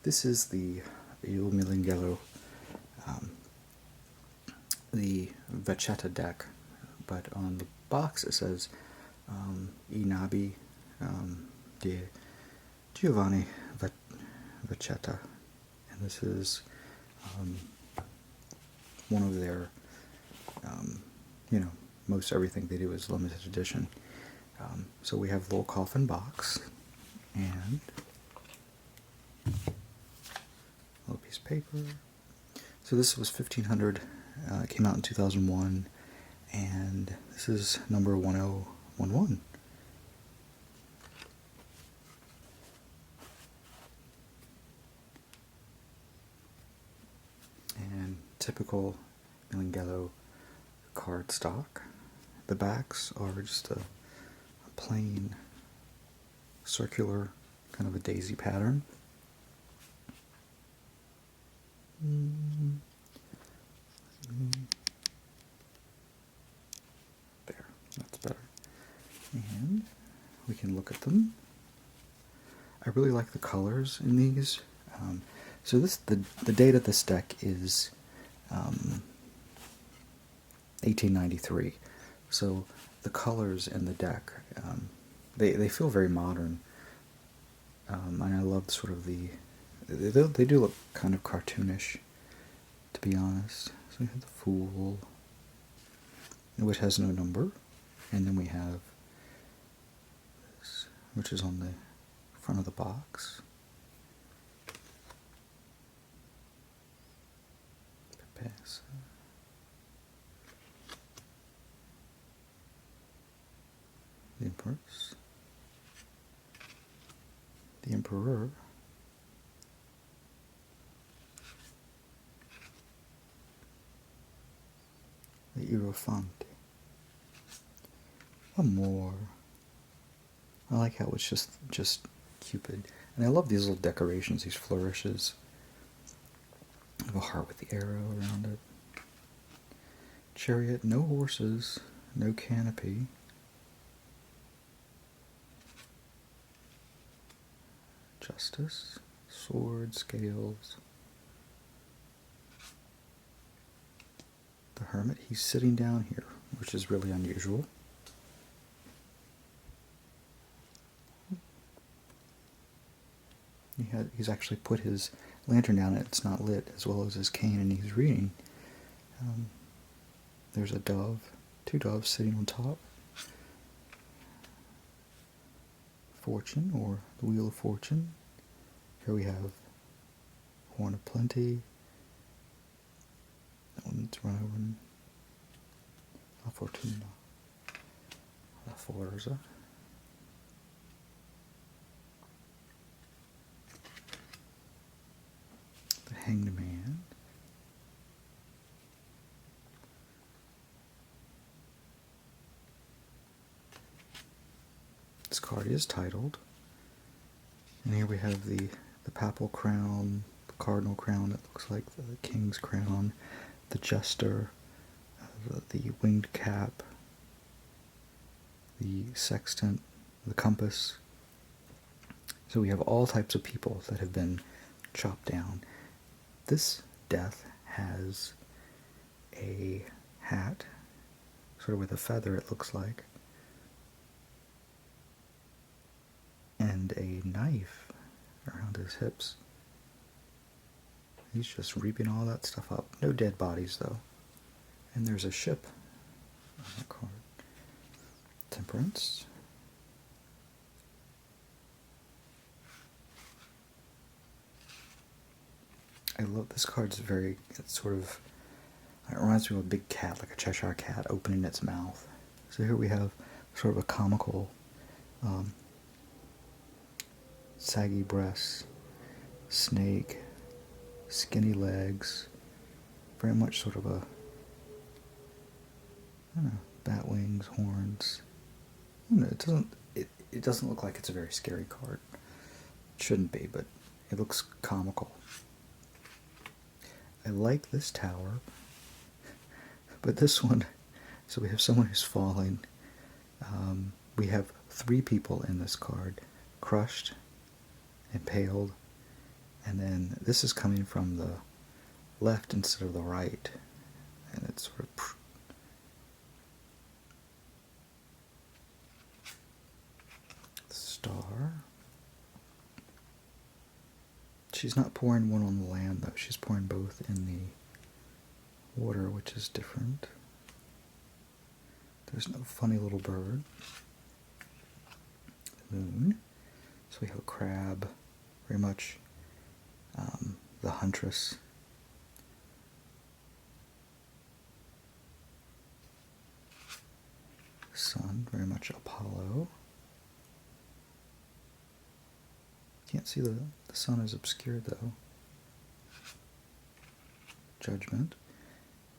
This is the Il Meneghello, the Vacchetta deck, but on the box it says Naibi di Giovanni Vacchetta, and this is one of their, most everything they do is limited edition. So we have the little coffin box, and a little piece of paper. So this was 1500, it came out in 2001, and this is number 1011. And typical Meneghello card stock. The backs are just a plain circular kind of a daisy pattern. There, that's better. And we can look at them. I really like the colors in these. So the date of this deck is 1893. So the colors in the deck, they feel very modern. And I love sort of they do look kind of cartoonish, to be honest. So we have the Fool, which has no number, and then we have this, which is on the front of the box. The Empress, the Emperor, the Hierophant, Amor. I like how it's just Cupid, and I love these little decorations, these flourishes. I have a heart with the arrow around it. Chariot, no horses, no canopy. Justice, sword, scales. The Hermit, he's sitting down here, which is really unusual. He's actually put his lantern down and it's not lit, as well as his cane, and he's reading. There's a dove, two doves sitting on top. Fortune, or the Wheel of Fortune. Here we have Horn of Plenty. That one's run over. La Fortuna. La Forza. The Hanged Man. This card is titled. And here we have the papal crown, the cardinal crown that looks like the king's crown, the jester, the winged cap, the sextant, the compass. So we have all types of people that have been chopped down. This death has a hat, sort of with a feather it looks like, and a knife around his hips. He's just reaping all that stuff up. No dead bodies, though. And there's a ship on that card. Temperance. I love this card. It's sort of, it reminds me of a big cat, like a Cheshire cat opening its mouth. So here we have sort of a comical saggy breasts, snake, skinny legs, very much sort of a, I don't know, bat wings, horns. I don't know, it doesn't look like it's a very scary card. It shouldn't be, but it looks comical. I like this tower, but this one, so we have someone who's falling. We have 3 people in this card: crushed, impaled, And then this is coming from the left instead of the right. And it's sort of star. She's not pouring one on the land though, she's pouring both in the water, which is different. There's no funny little bird. The moon. So we have a crab, very much the huntress. Sun, very much Apollo. Can't see the sun is obscured though. Judgment.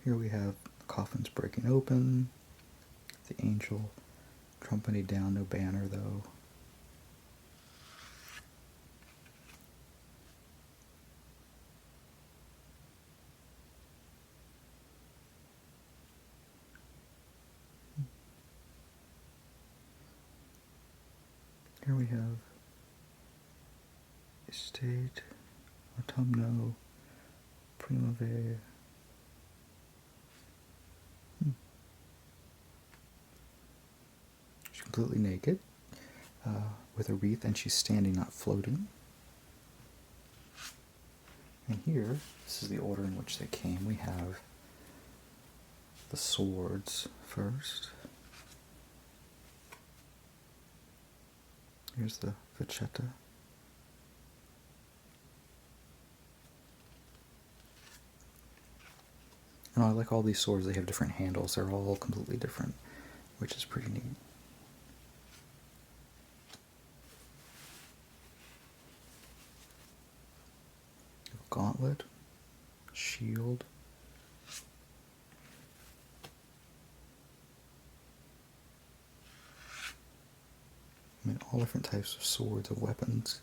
Here we have the coffins breaking open. The angel trumpeting down, no banner though. Here we have estate, autumno, primavera. She's completely naked, with a wreath, and she's standing, not floating. And here, this is the order in which they came. We have the swords first. Here's the Vacchetta. And I like all these swords, they have different handles, they're all completely different, which is pretty neat. Gauntlet, shield, I mean, all different types of swords, of weapons.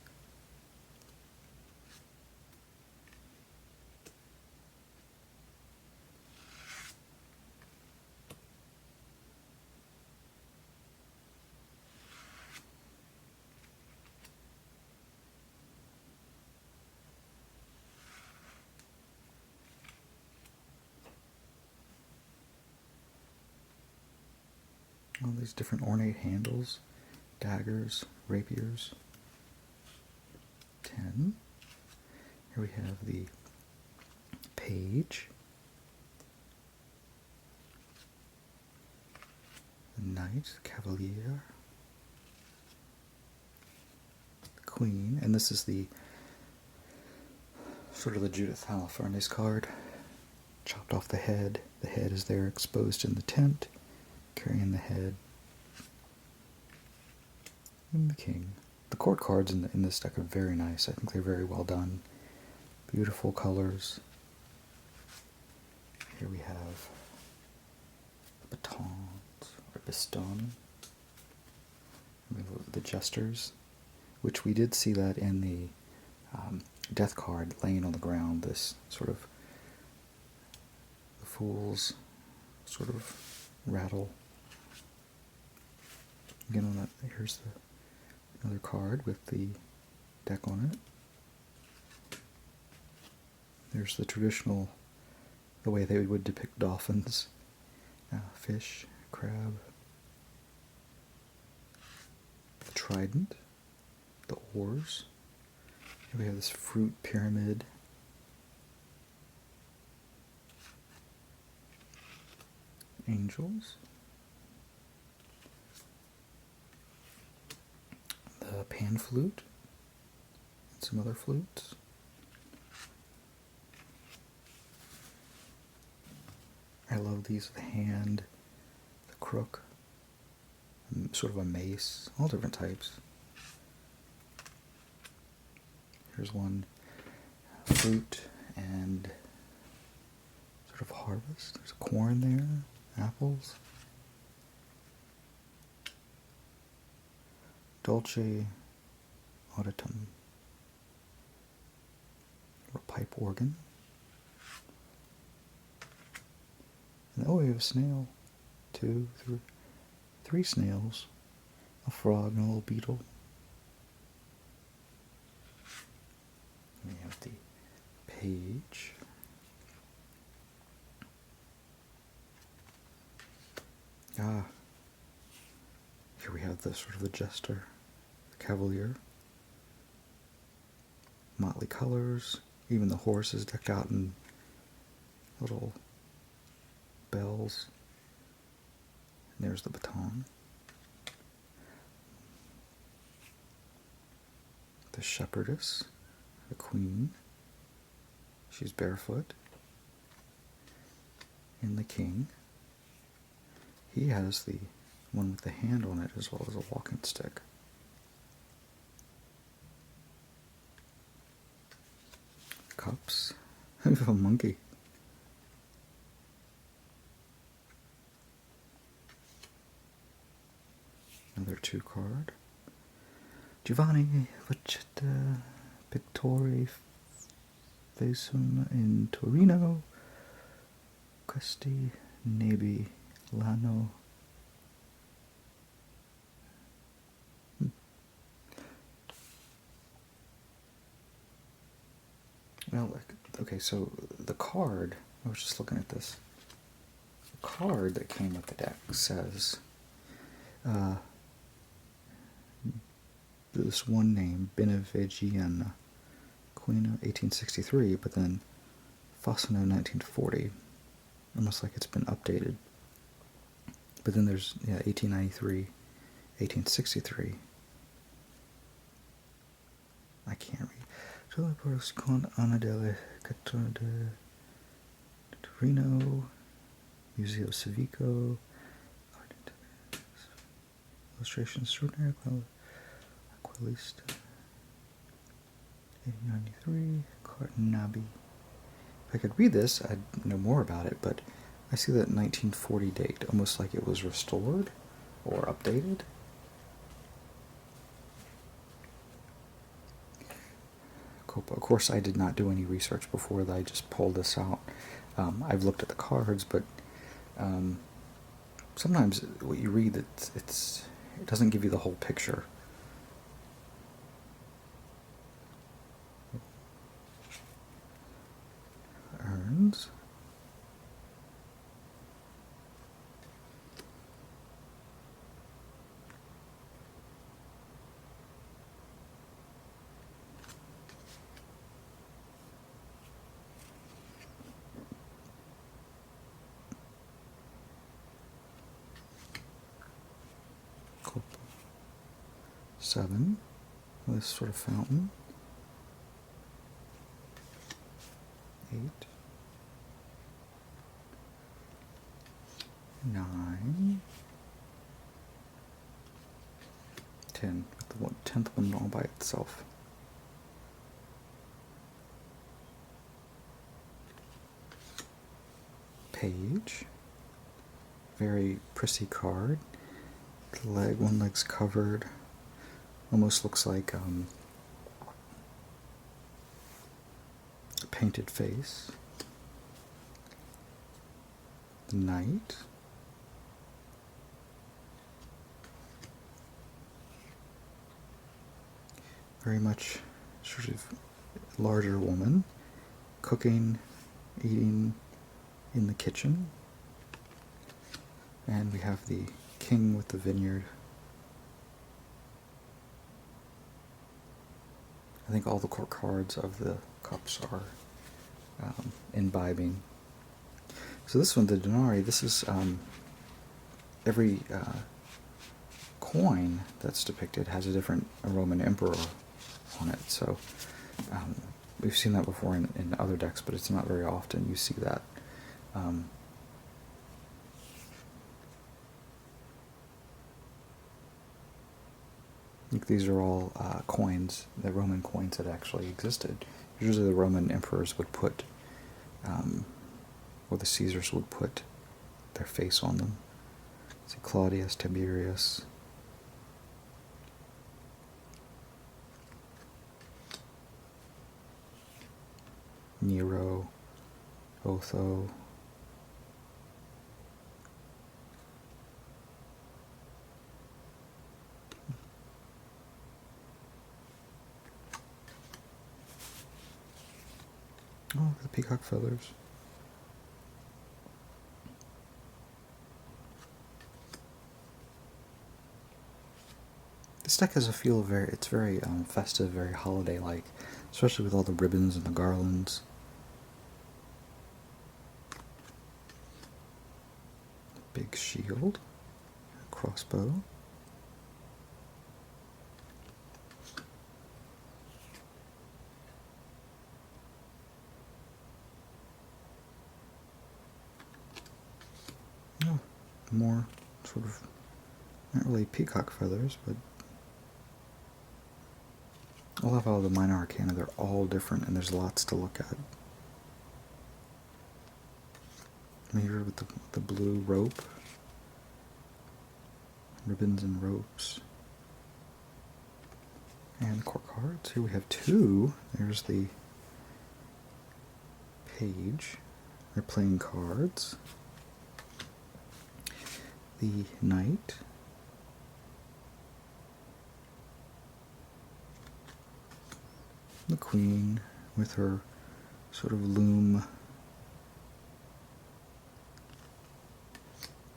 All these different ornate handles, daggers, rapiers. 10. Here we have the page, the knight, cavalier, the queen, and this is the sort of the Judith Halifax card. Chopped off the head. The head is there exposed in the tent, carrying the head. And the king. The court cards in this deck are very nice. I think they're very well done. Beautiful colors. Here we have the batons, or baston. The jesters, which we did see that in the death card laying on the ground. This sort of the fools sort of rattle. Again, on that, here's another card with the deck on it. There's the traditional, the way they would depict dolphins, fish, crab, the trident, the oars. Here we have this fruit pyramid. Angels. The pan flute. And some other flutes. I love these, the hand, the crook, sort of a mace, all different types. Here's one, fruit and sort of harvest. There's corn there, apples. Dolce auditum, or pipe organ. And oh, we have a snail. 2, 3 snails. A frog and a little beetle. We have Page. Ah, here we have the sort of the jester, the cavalier. Motley colors. Even the horse is decked out in little bells. And there's the baton. The shepherdess, the queen. She's barefoot. And the king. He has the one with the hand on it as well as a walking stick. Cups. I have a monkey. Another 2 card. Giovanni Vacchetta, Pictori Fasum in Torino. Questi Naibi l'anno. Well, okay, so the card, I was just looking at this. The card that came with the deck says this one name, Benevigiana, Queen of 1863, but then Fasano 1940, almost like it's been updated. But then there's 1893, 1863. I can't read. Con Ana delle Catone de Torino, Museo Civico, illustration extraordinary, Aqualista, 1893, Naibi. If I could read this, I'd know more about it, but I see that 1940 date, almost like it was restored or updated. Of course, I did not do any research before that. I just pulled this out. I've looked at the cards, but sometimes what you read, it doesn't give you the whole picture. Urns. Cool. 7. This sort of fountain. 8. 9. 10. The 10th one all by itself. Page. Very prissy card. One leg's covered. Almost looks like a painted face. The knight. Very much sort of larger woman, cooking, eating in the kitchen. And we have the king with the vineyard. I think all the court cards of the cups are imbibing. So this one, the denarii, this is every coin that's depicted has a different Roman emperor on it. So we've seen that before in other decks, but it's not very often you see that. I think these are all coins, the Roman coins that actually existed. Usually the Roman emperors would put, or the Caesars would put their face on them. See Claudius, Tiberius. Nero, Otho. Oh, the peacock feathers. This deck has a feel it's very festive, very holiday-like, especially with all the ribbons and the garlands. Big shield, crossbow. Oh, more sort of, not really peacock feathers, but I love all the minor arcana. They're all different, and there's lots to look at. Here with the blue rope, ribbons and ropes, and court cards. Here we have two. There's the page. They're playing cards. The knight. The queen with her sort of loom.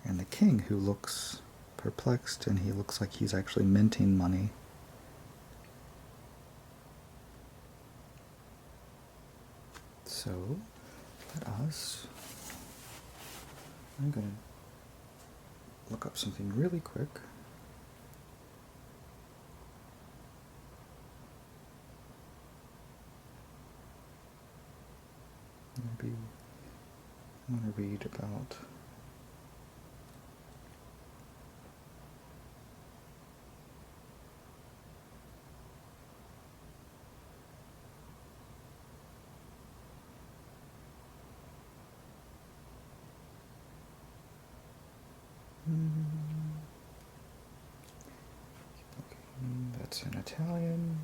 And the king, who looks perplexed, and he looks like he's actually minting money. So, let us... I'm going to look up something really quick. Maybe I want to read about... That's in Italian.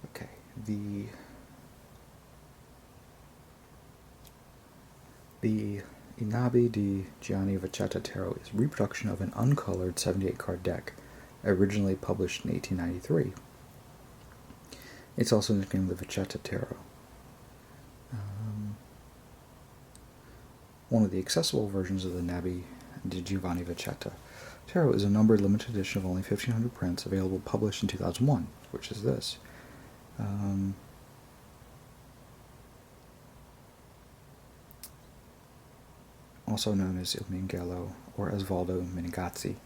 Okay, the Naibi di Gianni Vacchetta Tarot is a reproduction of an uncolored 78-card deck, originally published in 1893. It's also nicknamed the Vacchetta Tarot. One of the accessible versions of the Naibi di Giovanni Vacchetta Tarot is a numbered limited edition of only 1,500 prints, available published in 2001, which is this. Also known as Il Meneghello or Osvaldo Menegazzi,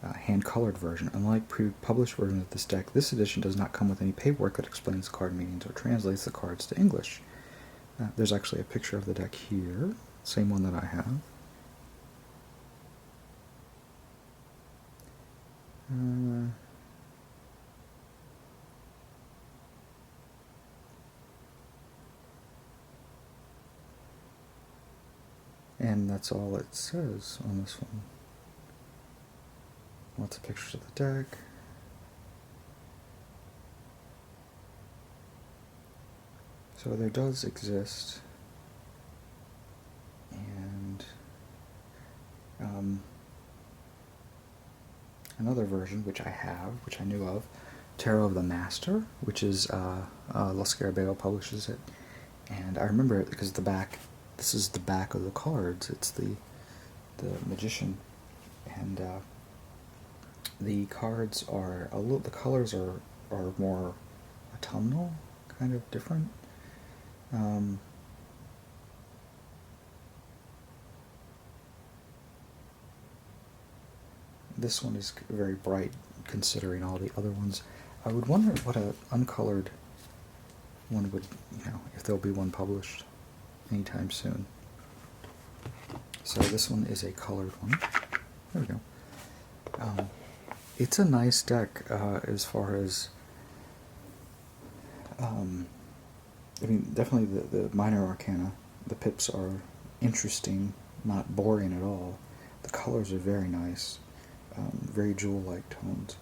hand-colored version. Unlike pre-published versions of this deck, this edition does not come with any paperwork that explains card meanings or translates the cards to English. There's actually a picture of the deck here, same one that I have. And that's all it says on this one. Lots of pictures of the deck. So there does exist, and another version, which I have, which I knew of, Tarot of the Master, which is La Scarabeo publishes it, and I remember it because the back. This is the back of the cards. It's the magician, and the cards are a little. The colors are more autumnal, kind of different. This one is very bright, considering all the other ones. I would wonder what an uncolored one would, if there'll be one published anytime soon. So this one is a colored one. There we go. It's a nice deck as far as, definitely the minor arcana. The pips are interesting, not boring at all. The colors are very nice, very jewel-like tones.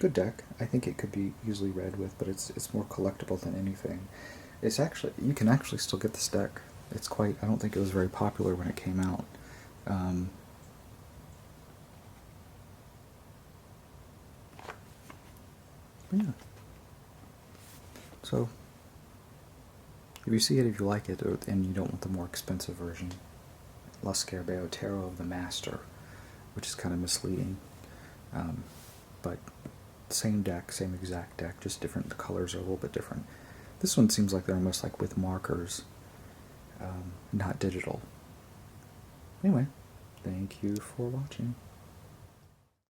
Good deck. I think it could be easily read with, but it's more collectible than anything. It's actually, you can actually still get this deck. It's quite, I don't think it was very popular when it came out. Yeah. So, if you see it, if you like it, and you don't want the more expensive version, La Scarabeo Tarot of the Master, which is kind of misleading. But same deck, same exact deck, just different. The colors are a little bit different. This one seems like they're almost like with markers, not digital. Anyway, thank you for watching.